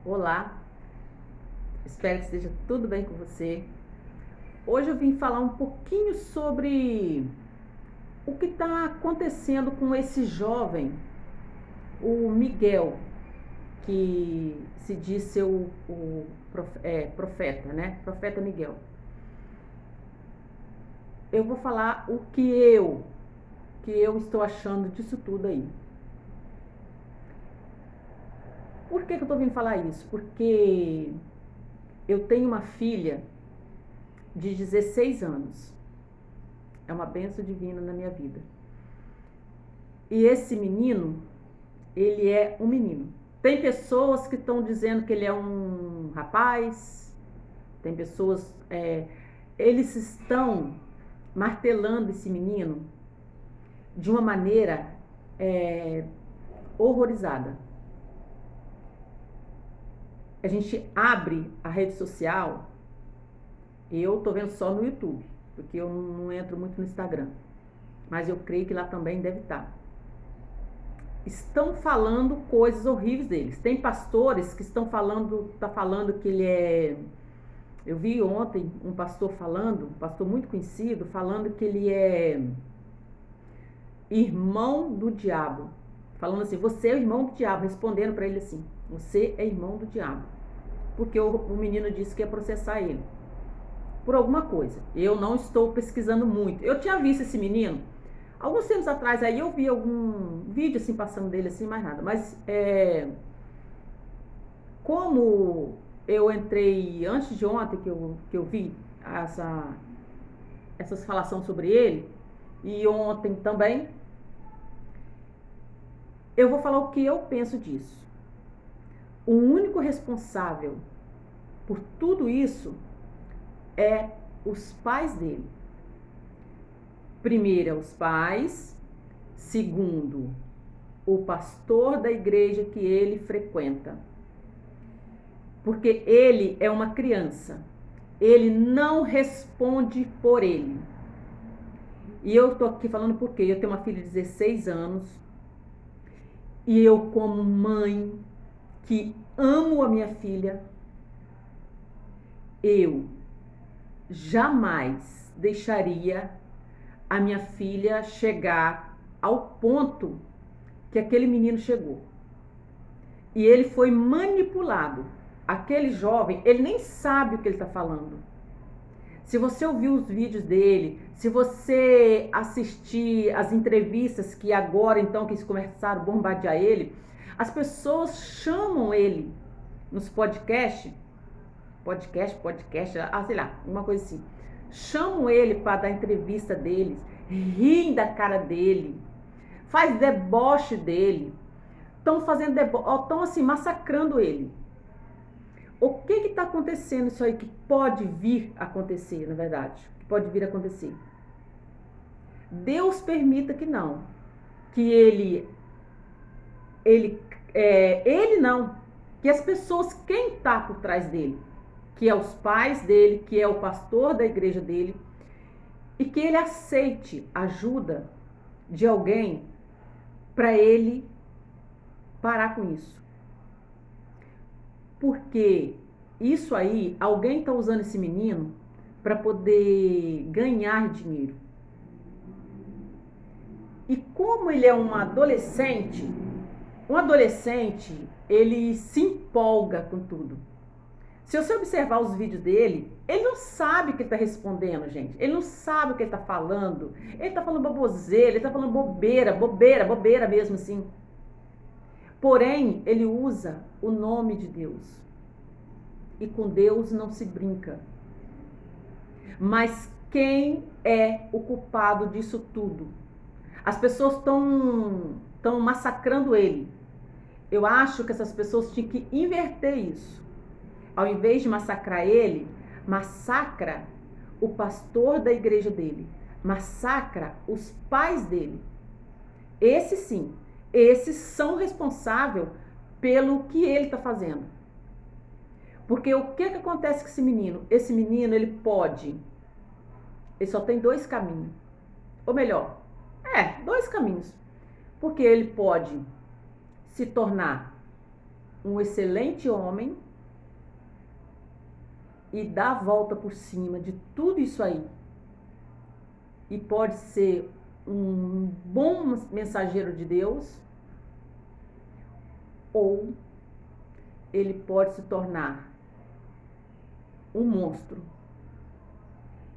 Olá, espero que esteja tudo bem com você. Hoje eu vim falar um pouquinho sobre o que está acontecendo com esse jovem, o Miguel, que se diz ser o profeta, né? Profeta Miguel. Eu vou falar o que eu estou achando disso tudo aí. Por que eu estou vindo falar isso? Porque eu tenho uma filha de 16 anos. É uma bênção divina na minha vida. E esse menino, ele é um menino. Tem pessoas que estão dizendo que ele é um rapaz, tem pessoas, eles estão martelando esse menino de uma maneira é, horrorizada. A gente abre a rede social, eu tô vendo só no YouTube, porque eu não entro muito no Instagram, mas eu creio que lá também deve estar. Estão falando coisas horríveis deles. Tem pastores que tá falando que ele é. Eu vi ontem um pastor falando, um pastor muito conhecido, falando que ele é irmão do diabo. Falando assim, você é o irmão do diabo, respondendo para ele assim, você é irmão do diabo. Porque o menino disse que ia processar ele por alguma coisa. Eu não estou pesquisando muito. Eu tinha visto esse menino alguns tempos atrás, aí eu vi algum vídeo assim passando dele assim, mais nada. Mas como eu entrei antes de ontem que eu vi essas falações sobre ele, e ontem também, eu vou falar o que eu penso disso. O único responsável por tudo isso é os pais dele. Primeiro, os pais. Segundo, o pastor da igreja que ele frequenta. Porque ele é uma criança. Ele não responde por ele. E eu tô aqui falando porque eu tenho uma filha de 16 anos. E eu, como mãe, que amo a minha filha, eu jamais deixaria a minha filha chegar ao ponto que aquele menino chegou. E ele foi manipulado. Aquele jovem, ele nem sabe o que ele está falando. Se você ouvir os vídeos dele, se você assistir as entrevistas que agora então que eles começaram a bombardear ele, as pessoas chamam ele nos podcasts, sei lá, uma coisa assim. Chamam ele para dar entrevista deles, riem da cara dele, faz deboche dele, estão fazendo deboche, estão assim massacrando ele. O que está acontecendo isso aí que pode vir a acontecer, na verdade? Que pode vir a acontecer? Deus permita que não. Que ele não. Que as pessoas, quem está por trás dele, que é os pais dele, que é o pastor da igreja dele, e que ele aceite ajuda de alguém para ele parar com isso. Porque isso aí, alguém está usando esse menino para poder ganhar dinheiro. E como ele é um adolescente, ele se empolga com tudo. Se você observar os vídeos dele, ele não sabe o que ele está respondendo, gente. Ele não sabe o que ele está falando. Ele está falando baboseira, ele está falando bobeira mesmo assim. Porém, ele usa o nome de Deus. E com Deus não se brinca. Mas quem é o culpado disso tudo? As pessoas estão massacrando ele. Eu acho que essas pessoas tinham que inverter isso. Ao invés de massacrar ele, massacra o pastor da igreja dele. Massacra os pais dele. Esses sim, esses são responsáveis pelo que ele está fazendo. Porque o que acontece com esse menino? Esse menino, ele só tem dois caminhos. Ou melhor, dois caminhos. Porque ele pode se tornar um excelente homem e dá a volta por cima de tudo isso aí. E pode ser um bom mensageiro de Deus, ou ele pode se tornar um monstro.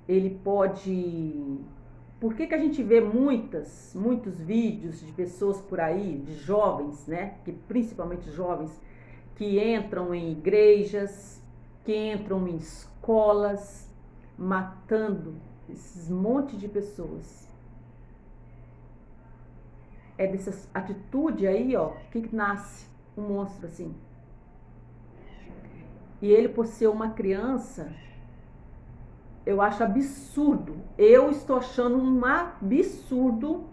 Ele pode... Por que a gente vê muitos vídeos de pessoas por aí, de jovens, né? Que principalmente jovens, que entram em igrejas, que entram em escolas, matando esses monte de pessoas. É dessa atitude aí, ó, que nasce um monstro assim. E ele, por ser uma criança, eu acho absurdo. Eu estou achando um absurdo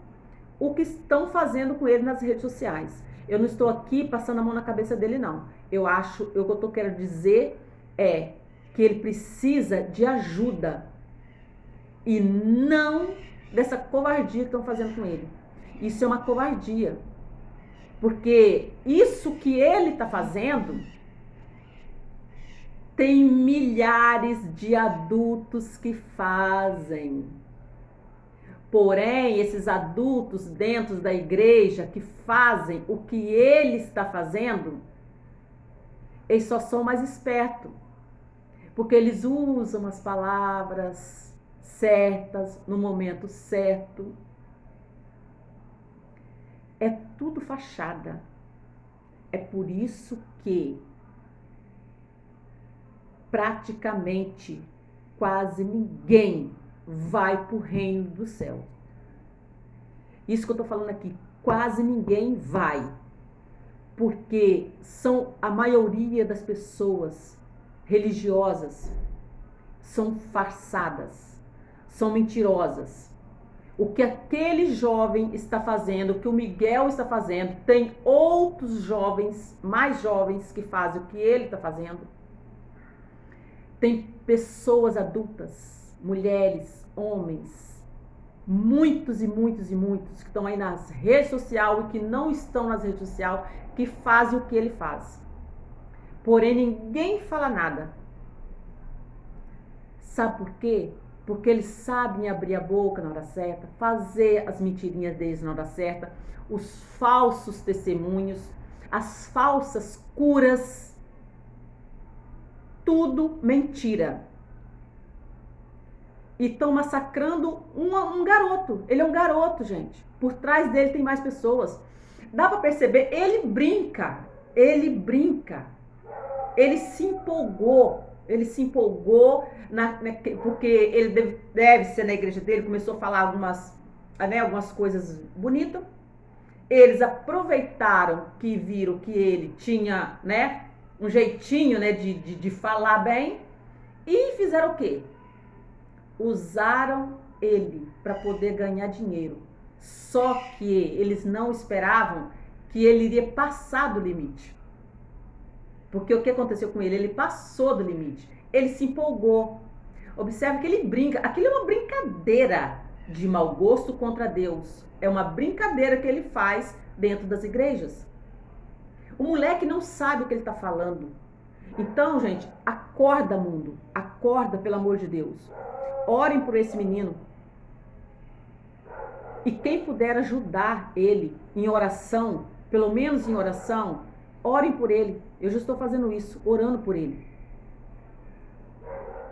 o que estão fazendo com ele nas redes sociais. Eu não estou aqui passando a mão na cabeça dele, não. Eu acho, o que eu quero dizer é que ele precisa de ajuda e não dessa covardia que estão fazendo com ele. Isso é uma covardia, porque isso que ele está fazendo tem milhares de adultos que fazem. Porém, esses adultos dentro da igreja que fazem o que ele está fazendo, eles só são mais espertos, porque eles usam as palavras certas no momento certo. É tudo fachada. É por isso que praticamente quase ninguém vai para o reino do céu. Isso que eu estou falando aqui, quase ninguém vai. Porque são a maioria das pessoas religiosas são farsadas, são mentirosas. O que aquele jovem está fazendo, o que o Miguel está fazendo, tem outros jovens, mais jovens, que fazem o que ele está fazendo. Tem pessoas adultas, mulheres, homens, muitos e muitos e muitos que estão aí nas redes sociais e que não estão nas redes sociais, que fazem o que ele faz. Porém, ninguém fala nada. Sabe por quê? Porque eles sabem abrir a boca na hora certa, fazer as mentirinhas deles na hora certa, os falsos testemunhos, as falsas curas, tudo mentira. E estão massacrando um garoto. Ele é um garoto, gente. Por trás dele tem mais pessoas. Dá para perceber, ele brinca, ele se empolgou porque ele deve ser na igreja dele, começou a falar algumas coisas bonitas. Eles aproveitaram que viram que ele tinha, né, um jeitinho, né, de falar bem, e fizeram o quê? Usaram ele para poder ganhar dinheiro. Só que eles não esperavam que ele iria passar do limite. Porque o que aconteceu com ele? Ele passou do limite. Ele se empolgou. Observe que ele brinca. Aquilo é uma brincadeira de mau gosto contra Deus. É uma brincadeira que ele faz dentro das igrejas. O moleque não sabe o que ele está falando. Então, gente, acorda, mundo. Acorda, pelo amor de Deus. Orem por esse menino. E quem puder ajudar ele em oração, pelo menos em oração, orem por ele. Eu já estou fazendo isso, orando por ele.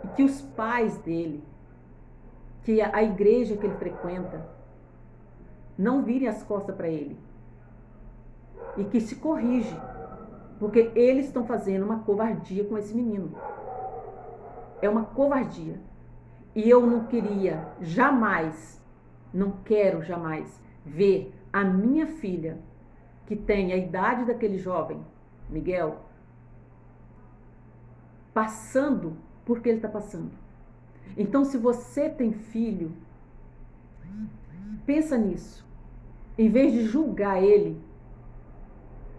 E que os pais dele, que a igreja que ele frequenta, não virem as costas para ele. E que se corrige. Porque eles estão fazendo uma covardia com esse menino. É uma covardia. E eu não queria jamais, não quero jamais ver a minha filha, que tem a idade daquele jovem, Miguel, passando por que ele está passando. Então, se você tem filho, pensa nisso. Em vez de julgar ele,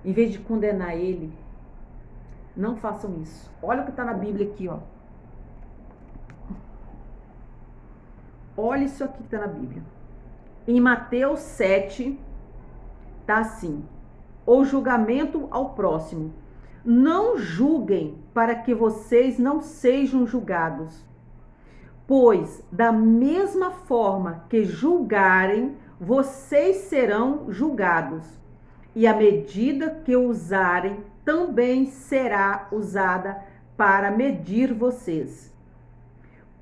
em vez de condenar ele, não façam isso. Olha o que está na Bíblia aqui, ó. Olha isso aqui que está na Bíblia. Em Mateus 7, tá assim: o julgamento ao próximo. Não julguem para que vocês não sejam julgados. Pois, da mesma forma que julgarem, vocês serão julgados. E a medida que usarem também será usada para medir vocês.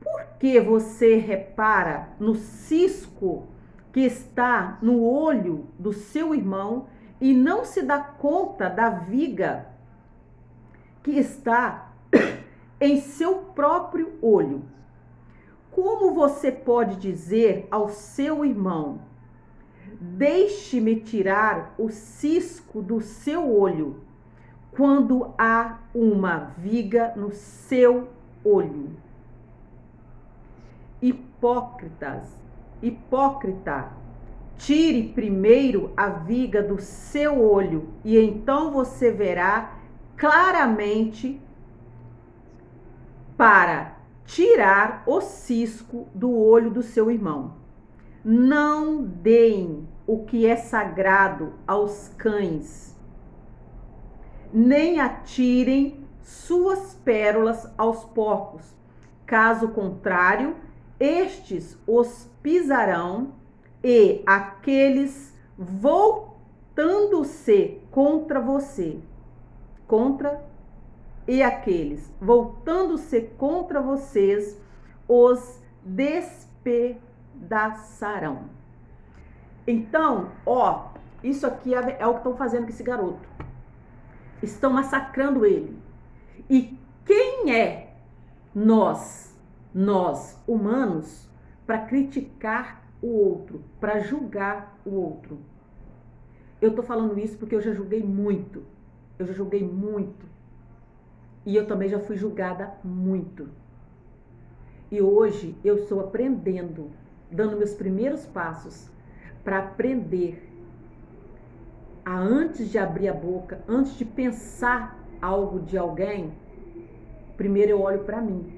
Por que você repara no cisco que está no olho do seu irmão e não se dá conta da viga que está em seu próprio olho? Como você pode dizer ao seu irmão: deixe-me tirar o cisco do seu olho, quando há uma viga no seu olho? Hipócrita, tire primeiro a viga do seu olho, e então você verá claramente para tirar o cisco do olho do seu irmão. Não deem o que é sagrado aos cães, nem atirem suas pérolas aos porcos. Caso contrário, estes os pisarão, e aqueles voltando-se contra você, os despedaçarão. Então, isso aqui é o que estão fazendo com esse garoto. Estão massacrando ele. E quem é nós humanos, para criticar o outro, para julgar o outro? Eu tô falando isso porque eu já julguei muito. E eu também já fui julgada muito. E hoje eu estou aprendendo, dando meus primeiros passos para aprender a, antes de abrir a boca, antes de pensar algo de alguém, primeiro eu olho para mim,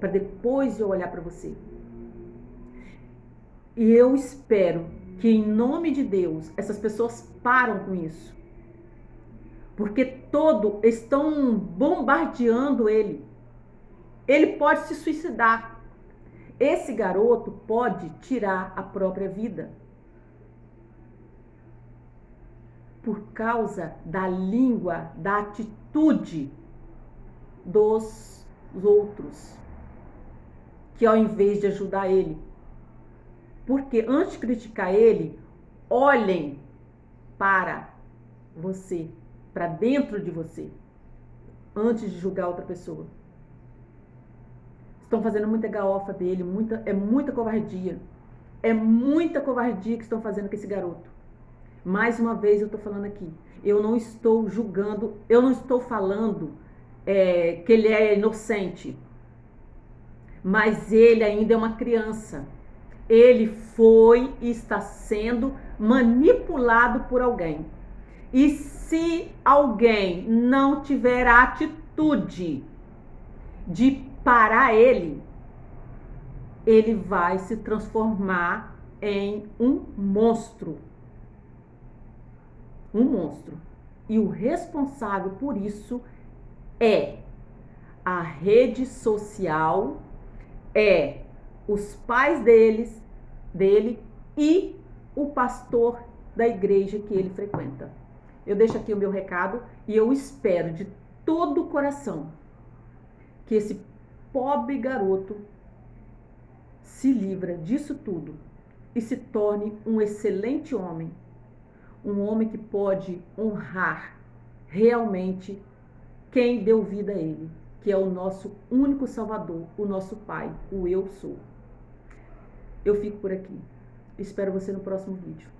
para depois eu olhar para você. E eu espero que, em nome de Deus, essas pessoas param com isso. Porque estão bombardeando ele. Ele pode se suicidar. Esse garoto pode tirar a própria vida. Por causa da língua, da atitude dos outros, que ao invés de ajudar ele. Porque antes de criticar ele, olhem para você, para dentro de você, antes de julgar outra pessoa. Estão fazendo muita gaofa dele, é muita covardia. É muita covardia que estão fazendo com esse garoto. Mais uma vez eu estou falando aqui, eu não estou julgando, eu não estou falando que ele é inocente, mas ele ainda é uma criança. Ele foi e está sendo manipulado por alguém. E se alguém não tiver a atitude de parar ele, ele vai se transformar em um monstro. Um monstro. E o responsável por isso é a rede social, é os pais dele e o pastor da igreja que ele frequenta. Eu deixo aqui o meu recado e eu espero de todo o coração que esse pobre garoto se livre disso tudo e se torne um excelente homem. Um homem que pode honrar realmente quem deu vida a ele, que é o nosso único Salvador, o nosso Pai, o Eu Sou. Eu fico por aqui. Espero você no próximo vídeo.